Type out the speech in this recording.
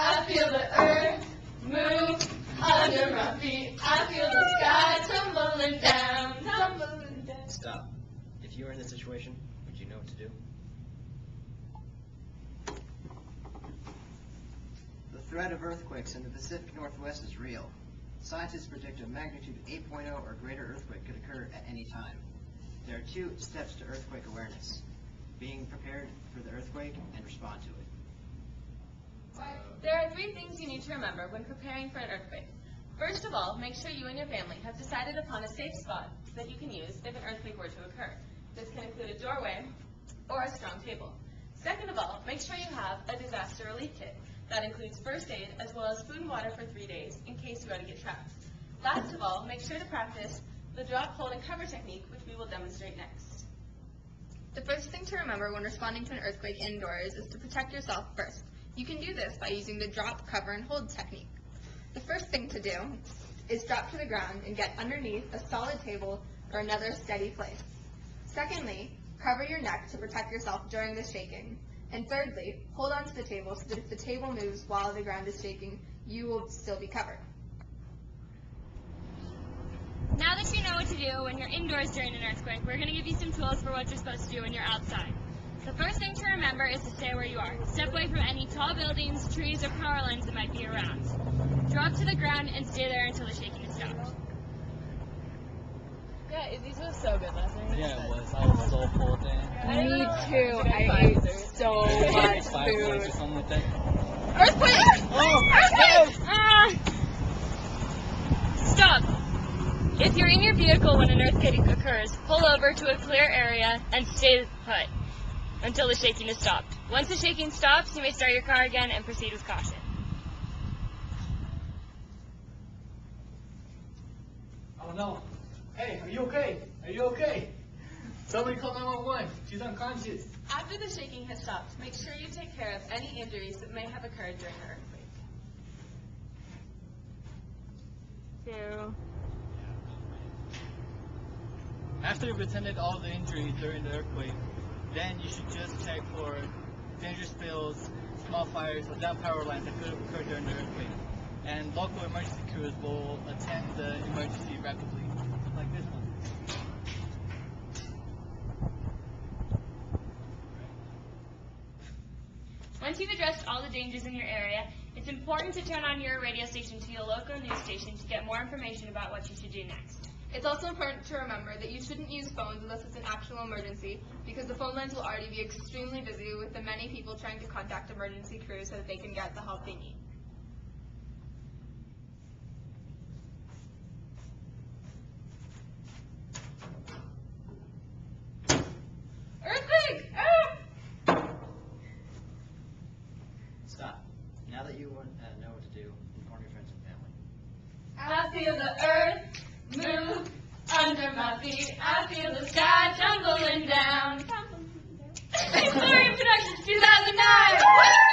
I feel the earth move under my feet. I feel the sky tumbling down, tumbling down. Stop. If you were in this situation, would you know what to do? The threat of earthquakes in the Pacific Northwest is real. Scientists predict a magnitude 8.0 or greater earthquake could occur at any time. There are 2 steps to earthquake awareness: being prepared for the earthquake and respond to it. There are 3 things you need to remember when preparing for an earthquake. First of all, make sure you and your family have decided upon a safe spot that you can use if an earthquake were to occur. This can include a doorway or a strong table. Second of all, make sure you have a disaster relief kit. That includes first aid as well as food and water for 3 days in case you were to get trapped. Last of all, make sure to practice the drop, hold, and cover technique, which we will demonstrate next. The first thing to remember when responding to an earthquake indoors is to protect yourself first. You can do this by using the drop, cover, and hold technique. The first thing to do is drop to the ground and get underneath a solid table or another steady place. Secondly, cover your neck to protect yourself during the shaking. And thirdly, hold on to the table so that if the table moves while the ground is shaking, you will still be covered. Now that you know what to do when you're indoors during an earthquake, we're going to give you some tools for what you're supposed to do when you're outside. The first thing to remember is to stay where you are. Step away from any tall buildings, trees, or power lines that might be around. Drop to the ground and stay there until the shaking is stopped. Yeah, these were so good last night. Yeah, it was. I was so full then. Me too. I ate so much 5 plates or food. something like that. Earthquake! Earthquake! Stop! If you're in your vehicle when an earthquake occurs, pull over to a clear area and stay put until the shaking is stopped. Once the shaking stops, you may start your car again and proceed with caution. Oh no. Hey, are you okay? Are you okay? Somebody call 911. She's unconscious. After the shaking has stopped, make sure you take care of any injuries that may have occurred during the earthquake. 2. After you've attended all the injuries during the earthquake, then you should just check for dangerous spills, small fires, or down power lines that could have occurred during the earthquake. And local emergency crews will attend the emergency rapidly, like this one. Once you've addressed all the dangers in your area, it's important to turn on your radio station to your local news station to get more information about what you should do next. It's also important to remember that you shouldn't use phones unless it's an actual emergency, because the phone lines will already be extremely busy with the many people trying to contact emergency crews so that they can get the help they need. Earthquake! Stop. Now that you know what to do, inform your friends and family. I feel the earth move under my feet. I feel the sky tumbling down. Victoria Productions 2009!